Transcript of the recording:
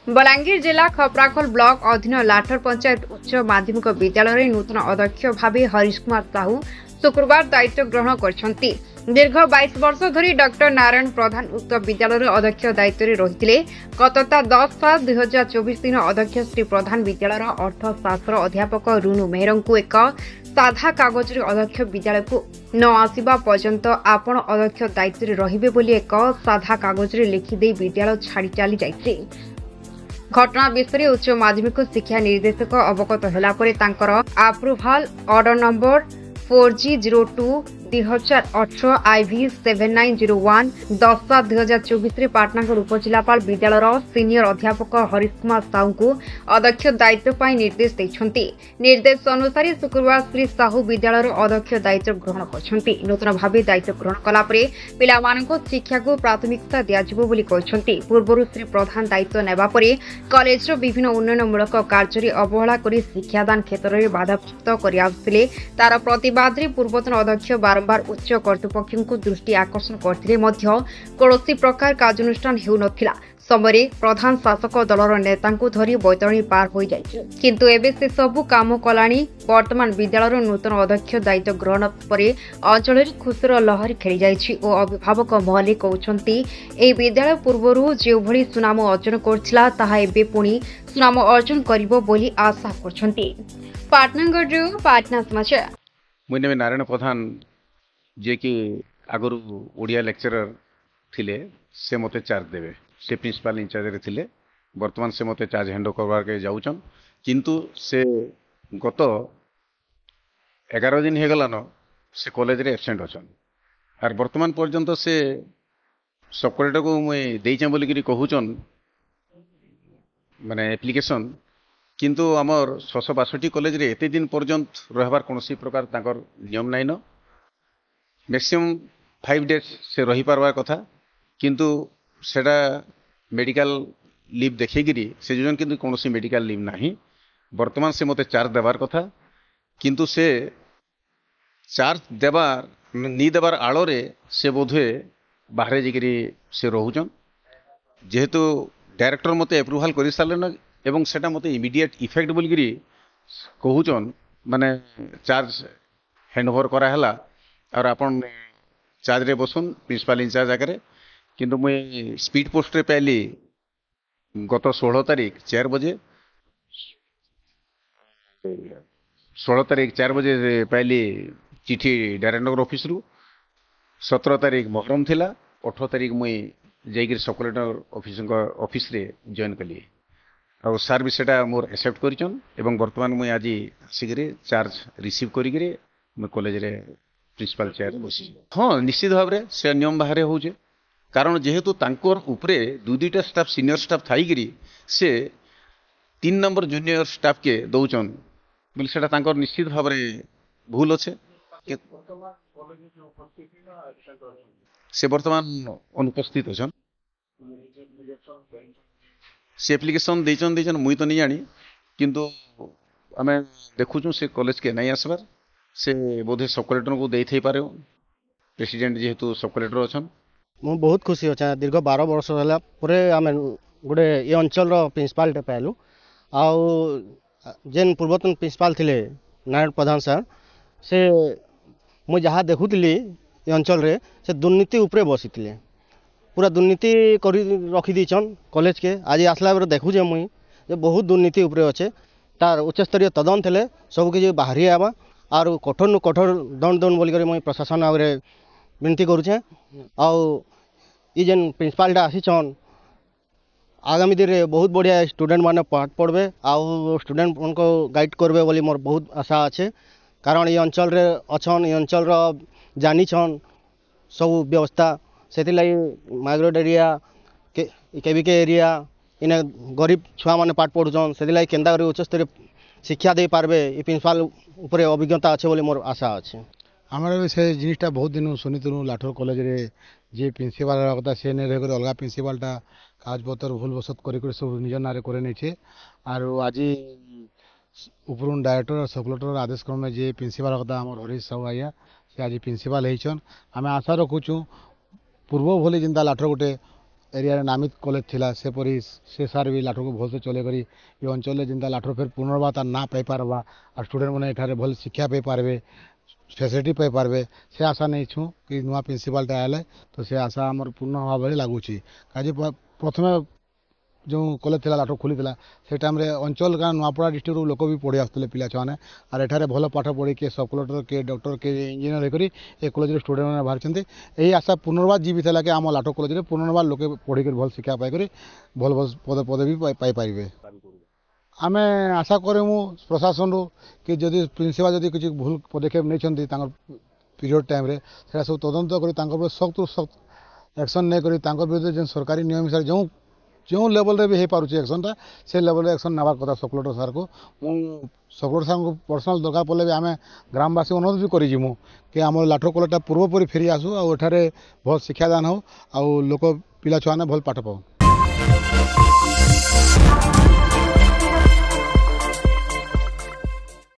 बलांगीर जिला खपराखोल ब्लॉक अधीन लाठर पंचायत उच्च माध्यमिक विद्यालय नूतन अध्यक्ष भाव हरीश कुमार साहू शुक्रवार दायित्व ग्रहण करछंती। दीर्घ 22 वर्ष धरी डॉक्टर नारायण प्रधान उक्त विद्यालय अध्यक्ष दायित्व रही गतता 10/7/2024 दिन अध्यक्ष श्री प्रधान विद्यालय अर्थशास्त्र अध्यापक रुनु मेहर को एक साधा कागज अध्यक्ष विद्यालय को न आसवा पर्यंत आपण अध्यक्ष दायित्व रहिबे बोली एक साधा कागज लिखिदे विद्यालय छाड़ी चली जाइछे। घटना विषय उच्च माध्यमिक शिक्षा निर्देशक अवगत होला परे तांकर approval order number 4G02/2018 IV 7901 10/2024 Patnagarh उपजिलापाल विद्यालय सीनियर अध्यापक हरीश कुमार साहू को अध्यक्ष दायित्व पर निर्देश देछंती। निर्देश अनुसार शुक्रवार श्री साहू विद्यालय अध्यक्ष दायित्व ग्रहण करछंती। नूतन भाव दायित्व ग्रहण कला परे पिलामानक शिक्षा को प्राथमिकता दियाजिबो बोली कहछंती। पूर्वरु श्री प्रधान दायित्व नेबा परे कॉलेज विभिन्न उन्नयनमूलक कार्य अवहेला करी शिक्षादान क्षेत्र में बाधाप्राप्त करि आउथिले। तार प्रतिवाद रे पूर्वतन अध्यक्ष बारंबार उच्च कर्तृपक्ष को दृष्टि आकर्षण करथिले मध्य कौनसी प्रकार कार्यानुष्ठान हेउ नथिला। समय प्रधान शासक दलर नेता धरी बैतरणी पार हो जाइछे, किंतु एबे से सबु काम कलानी। वर्तमान विद्यालय नूतन अध्यक्ष दायित्व ग्रहण परे अंचल खुशीर लहरी खेली जाइछि और अभिभावक महले कहउछंती ए विद्यालय पूर्वरु जे भली सुनाम अर्जन करथिला ताहा एबे पुणी सुनाम अर्जन करिवो बोली आशा करछंती। पाटनागढ़ पाटना समाचार। मुझे नेम नारायण प्रधान जे कि आगु ओडिया लेक्चरर थिले से मते चार्ज देवे से प्रिंसिपल इंचार्ज थिले। वर्तमान से मते चार्ज हैंड करवार के जाउछन, किंतु से गत 11 दिन हे गलानो से कॉलेज रे एब्सेंट अछन। आर वर्तमान पर्यंत से सब कलेक्टर को मुई देइछन बोली कि कहउछन माने एप्लीकेशन, किंतु आमर 662 कॉलेज रे एते दिन पर्यंत रहबार कोनोसी प्रकार ताकर नियम नाइन। मैक्सिमम 5 डेज से रही पारबार कथा, किंतु सेटा मेडिकल लीव देखिकी से जोन किंतु कोनोसी मेडिकल लीव नाही। वर्तमान से मते चार्ज देवार कथा, किंतु से चार्ज देवार नी देवार आलोरे से बोधे बाहरे जिकरी से रहुचन। जेहेतु डायरेक्टर मते अप्रूवल करि सारलेन एवं सेटा मते इमीडिएट इफेक्ट बोलगिरी कहूचन, माने चार्ज हैंडओवर करा हला और आपन चार्ज रे बसुन प्रिंसिपल इंचार्ज आगे। किंतु मुई स्पीड पोस्ट रे पहली गत 16 तारीख 4 बजे 16 तारीख 4 बजे पहली चिठी डायरेक्टर ऑफिस रु। 17 तारीख मोहरम थिला। 18 तारीख मुई जाइगिर सब कलेक्टर ऑफिस रे जॉइन कली और सार भी सेटा मोर एक्सेप्ट करिचन एवं वर्तमान मुई आज आसिक चार्ज रिसीव करिगिरे मैं कॉलेज रे प्रिंसिपल चेयर बसी। हाँ, निश्चित भाव रे से नियम बाहर होचे, कारण जेहेतु तांकर उपरे दुईटा स्टाफ सीनियर स्टाफ थाईगिरी से 3 नंबर जूनियर स्टाफ के दौचन बोले सेटा तांकर निश्चित भाव रे भूल अच्छे। से वर्तमान अनुपस्थित अछन। से एप्लिकेशन देचन मुई तो नहीं जानी, किंतु आमे देखुचु से कॉलेज के नहीं आसबार से बोधे सब कलेक्टर को देई पारे। प्रेसिडेंट जेहेतु सब कलेक्टर अछन। मु बहुत खुशी अच्छा। दीर्घ 12 वर्ष होला परे आमे गोटे ये अंचल रो प्रिंसिपल टे पाइलु। आउ जेन पूर्वतन प्रिंसिपल थिले नारायण प्रधान सर से मु जहाँ देखुली ये अंचल रे से दुर्नीति उपरे बसीथिले। पूरा दुर्नीति करी रखी दीचन कॉलेज के। आज आसला बेर देखुचे मुई जे बहुत दुर्नीति उपरे अच्छे। तार उच्चस्तरीय तदन थे सब किसी बाहरी आवा और कठोर नु कठोर दंड दन बोलिक मुई प्रशासन आगे विनती करुचे। आउ ये जेन प्रिंसिपालटा आसीचन आगामी दिन में बहुत बढ़िया स्टूडेंट माने पाठ पढ़बे आउ स्टूडेंट उनको गाइड करबे बोली मोर बहुत आशा अच्छे। कारण ये अंचल रे अछन, ये अंचल जानीछन सब व्यवस्था, से माइग्रेट एरिया केविके एरिया इने गरीब छुआ माने पाठ पढ़ुचन, से केन्दा उच्च स्तरीय शिक्षा दे पारबे ये प्रिंसिपाल उपरे अभिज्ञता अच्छे बोली मोर आशा अच्छे। आमर से जिनिसटा बहुत दिन शुनिलु लाठर कॉलेज रे जे प्रिंसिपाल कथा से नहीं रही अलग प्रिंसिपालटा कागजपत्र भूल बसत कर सब निज ना करे नहीं। आर आज उपरून डायरेक्टर और सब कलेक्टर आदेश क्रमे जे प्रिंसिपाल कथा आम हरीश साहू आज्ञा से आज प्रिंसिपाल होचन। आम आशा रखुचु पूर्व भली जिंदा लाठर गोटे एरिया नामित कॉलेज थिला सेपरी से सार भी लाठर को भलसे चले करी ये अंचल जिनता लाठर फिर पुनर्बार तार ना पाई पारबा और स्टूडेंट मैंने एठारे भल शिक्षा पाई पारबे फैसिलिटी पाई पारबे से आशा नहीं छु कि नुआ प्रिंसिपाल आए तो से आशा आमर पूर्ण हवा भाई लगुच काजे प्रथमे जो कॉलेज थिला लाठर खोली से टाइम रे अंचल का नुआपड़ा डिस्ट्रिक्ट लोक भी पढ़ी आसुले पिला छुआने और एठारे भल पाठ पढ़ी के सब कलेक्टर के डॉक्टर के इंजीनियर होकर ए कॉलेज स्टूडेंट मैंने बाहर यही आशा पुनर्बार जीवित है कि आम लाठर कॉलेज पुनर्बार लोके पढ़ी भल शिक्षा पाई भल भल पदवी पाई पारे आम आशा करूँ प्रशासन रू कि जदि प्रिंसिपाल जदि किसी भूल पदक्षेप नहीं पीरियड टाइम रे सब तदंत कर सख्त सख्त एक्शन नहीं कर विरुद्ध जो सरकारी नियम हिसाब से जो लेवल रे भी हो पारुचे एक्शनटा से लेवल एक्शन नबार कथा सब कलेक्टर सार को सब कलेक्टर सार को पर्सनाल दरकार पड़े भी आम ग्रामवासी अनुरोध भी करूँ कि आम लाठर कॉलेजटा पूर्वपरी फेरी आसू आउ एठारे भल शिक्षादान हो आउ लोक पिला छुआने भल पाठ पाओ।